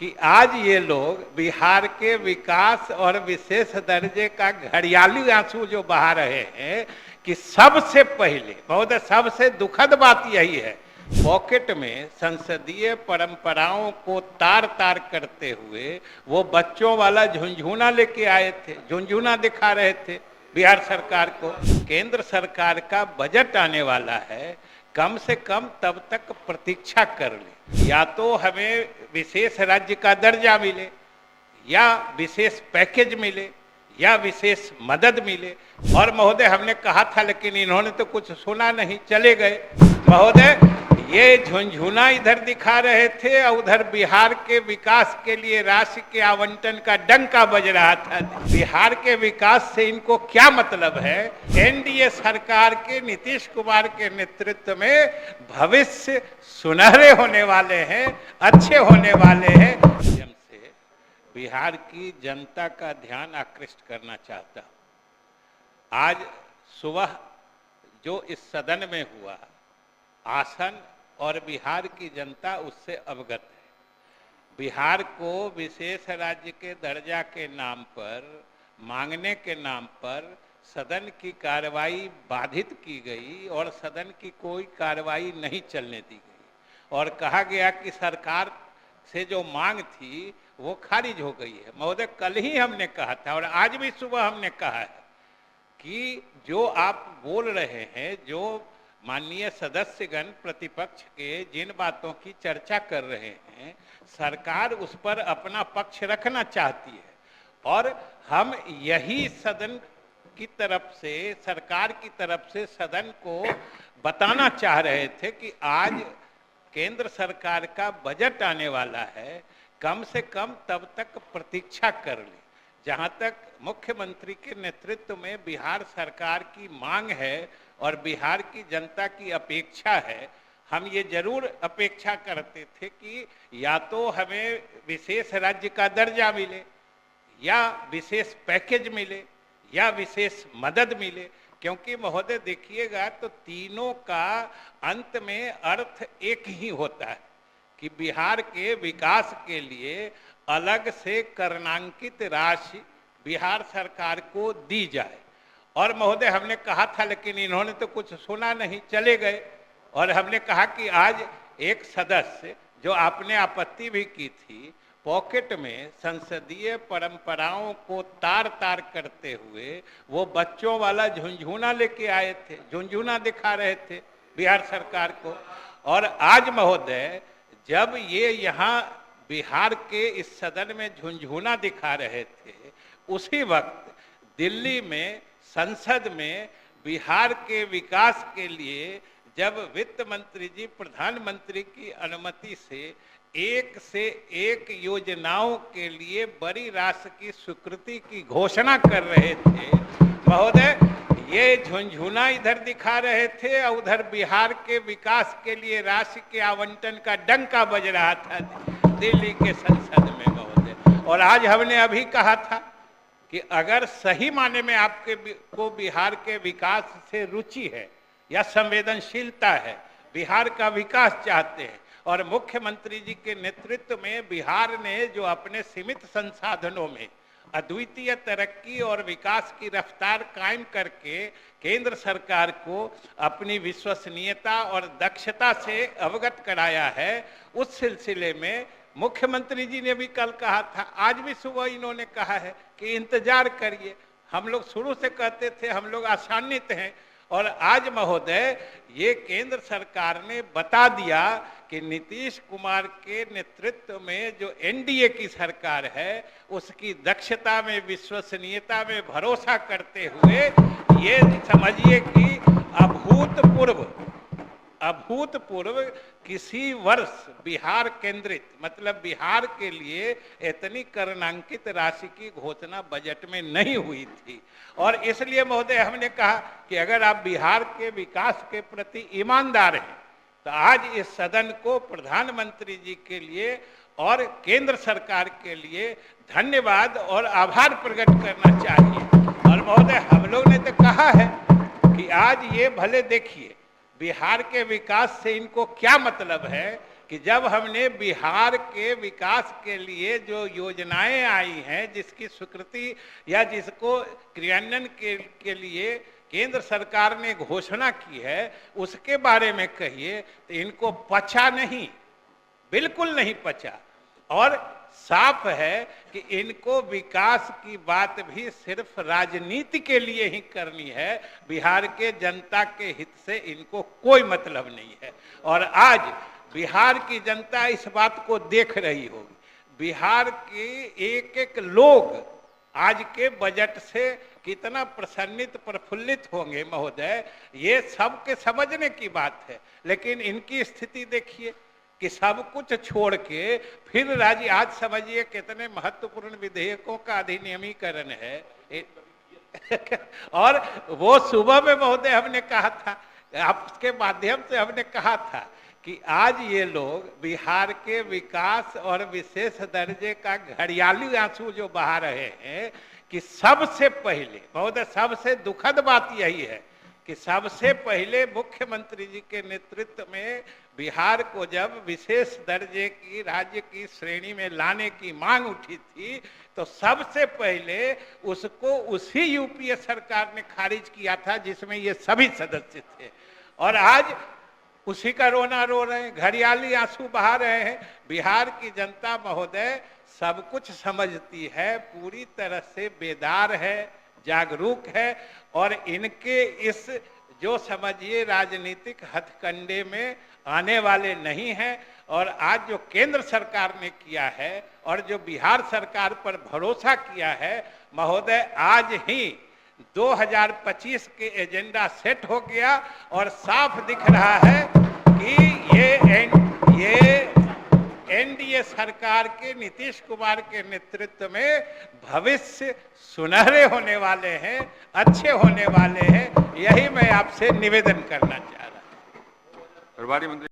कि आज ये लोग बिहार के विकास और विशेष दर्जे का घड़ियाली आंसू जो बहा रहे हैं कि सबसे पहले बहुत सबसे दुखद बात यही है, पॉकेट में संसदीय परंपराओं को तार तार करते हुए वो बच्चों वाला झुंझुना लेके आए थे, झुंझुना दिखा रहे थे बिहार सरकार को। केंद्र सरकार का बजट आने वाला है, कम से कम तब तक प्रतीक्षा कर ले, या तो हमें विशेष राज्य का दर्जा मिले या विशेष पैकेज मिले या विशेष मदद मिले। और महोदय हमने कहा था लेकिन इन्होंने तो कुछ सुना नहीं, चले गए। महोदय ये झुंझुना इधर दिखा रहे थे और उधर बिहार के विकास के लिए राशि के आवंटन का डंका बज रहा था। बिहार के विकास से इनको क्या मतलब है? एनडीए सरकार के नीतीश कुमार के नेतृत्व में भविष्य सुनहरे होने वाले हैं, अच्छे होने वाले हैं। से बिहार की जनता का ध्यान आकृष्ट करना चाहता हूं। आज सुबह जो इस सदन में हुआ, आसन और बिहार की जनता उससे अवगत है। बिहार को विशेष राज्य के दर्जा के नाम पर मांगने के नाम पर सदन की कार्रवाई बाधित की गई और सदन की कोई कार्रवाई नहीं चलने दी गई और कहा गया कि सरकार से जो मांग थी वो खारिज हो गई है। महोदय कल ही हमने कहा था और आज भी सुबह हमने कहा है कि जो आप बोल रहे हैं, जो माननीय सदस्यगण प्रतिपक्ष के जिन बातों की चर्चा कर रहे हैं, सरकार उस पर अपना पक्ष रखना चाहती है और हम यही सदन की तरफ से, सरकार की तरफ से सदन को बताना चाह रहे थे कि आज केंद्र सरकार का बजट आने वाला है, कम से कम तब तक प्रतीक्षा कर ले। जहां तक मुख्यमंत्री के नेतृत्व में बिहार सरकार की मांग है और बिहार की जनता की अपेक्षा है, हम ये जरूर अपेक्षा करते थे कि या तो हमें विशेष राज्य का दर्जा मिले या विशेष पैकेज मिले या विशेष मदद मिले। क्योंकि महोदय देखिएगा तो तीनों का अंत में अर्थ एक ही होता है कि बिहार के विकास के लिए अलग से कर्णांकित राशि बिहार सरकार को दी जाए। और महोदय हमने कहा था लेकिन इन्होंने तो कुछ सुना नहीं, चले गए। और हमने कहा कि आज एक सदस्य जो आपने आपत्ति भी की थी, पॉकेट में संसदीय परंपराओं को तार तार करते हुए वो बच्चों वाला झुंझुना लेके आए थे, झुंझुना दिखा रहे थे बिहार सरकार को। और आज महोदय जब ये यहाँ बिहार के इस सदन में झुंझुना दिखा रहे थे, उसी वक्त दिल्ली में संसद में बिहार के विकास के लिए जब वित्त मंत्री जी प्रधानमंत्री की अनुमति से एक योजनाओं के लिए बड़ी राशि की स्वीकृति की घोषणा कर रहे थे, महोदय ये झुंझुना इधर दिखा रहे थे और उधर बिहार के विकास के लिए राशि के आवंटन का डंका बज रहा था दिल्ली के संसद में महोदय। और आज हमने अभी कहा था कि अगर सही माने में आपके को बिहार के विकास से रुचि है या संवेदनशीलता है, बिहार का विकास चाहते हैं और मुख्यमंत्री जी के नेतृत्व में बिहार ने जो अपने सीमित संसाधनों में अद्वितीय तरक्की और विकास की रफ्तार कायम करके केंद्र सरकार को अपनी विश्वसनीयता और दक्षता से अवगत कराया है, उस सिलसिले में मुख्यमंत्री जी ने भी कल कहा था, आज भी सुबह इन्होंने कहा है कि इंतजार करिए। हम लोग शुरू से कहते थे हम लोग आशान्वित हैं और आज महोदय ये केंद्र सरकार ने बता दिया कि नीतीश कुमार के नेतृत्व में जो एनडीए की सरकार है उसकी दक्षता में, विश्वसनीयता में भरोसा करते हुए ये समझिए कि अभूतपूर्व किसी वर्ष बिहार केंद्रित, मतलब बिहार के लिए इतनी कर्णांकित राशि की घोषणा बजट में नहीं हुई थी। और इसलिए महोदय हमने कहा कि अगर आप बिहार के विकास के प्रति ईमानदार हैं तो आज इस सदन को प्रधानमंत्री जी के लिए और केंद्र सरकार के लिए धन्यवाद और आभार प्रकट करना चाहिए। और महोदय हम लोग ने तो कहा है कि आज ये भले देखिए बिहार के विकास से इनको क्या मतलब है कि जब हमने बिहार के विकास के लिए जो योजनाएं आई हैं, जिसकी स्वीकृति या जिसको क्रियान्वयन के लिए केंद्र सरकार ने घोषणा की है, उसके बारे में कहिए, तो इनको पचा नहीं, बिल्कुल नहीं पचा। और साफ है कि इनको विकास की बात भी सिर्फ राजनीति के लिए ही करनी है, बिहार के जनता के हित से इनको कोई मतलब नहीं है। और आज बिहार की जनता इस बात को देख रही होगी। बिहार के एक एक लोग आज के बजट से कितना प्रसन्नित प्रफुल्लित होंगे महोदय, ये सबके समझने की बात है। लेकिन इनकी स्थिति देखिए कि सब कुछ छोड़ के फिर राज्य, आज समझिए कितने महत्वपूर्ण विधेयकों का अधिनियमीकरण है। और वो सुबह में महोदय हमने कहा था, आपके माध्यम से हमने कहा था कि आज ये लोग बिहार के विकास और विशेष दर्जे का घड़ियाली आंसू जो बहा रहे हैं, कि सबसे पहले महोदय, सबसे दुखद बात यही है कि सबसे पहले मुख्यमंत्री जी के नेतृत्व में बिहार को जब विशेष दर्जे की राज्य की श्रेणी में लाने की मांग उठी थी, तो सबसे पहले उसको उसी यूपीए सरकार ने खारिज किया था जिसमें ये सभी सदस्य थे। और आज उसी का रोना रो रहे हैं, घड़ियाली आंसू बहा रहे हैं। बिहार की जनता महोदय सब कुछ समझती है, पूरी तरह से बेदार है, जागरूक है, और इनके इस जो समझिए राजनीतिक हथकंडे में आने वाले नहीं हैं। और आज जो केंद्र सरकार ने किया है और जो बिहार सरकार पर भरोसा किया है महोदय, आज ही 2025 के एजेंडा सेट हो गया और साफ दिख रहा है कि ये एनडीए सरकार के नीतीश कुमार के नेतृत्व में भविष्य सुनहरे होने वाले हैं, अच्छे होने वाले हैं। यही मैं आपसे निवेदन करना चाह रहा हूं। प्रभारी मंत्री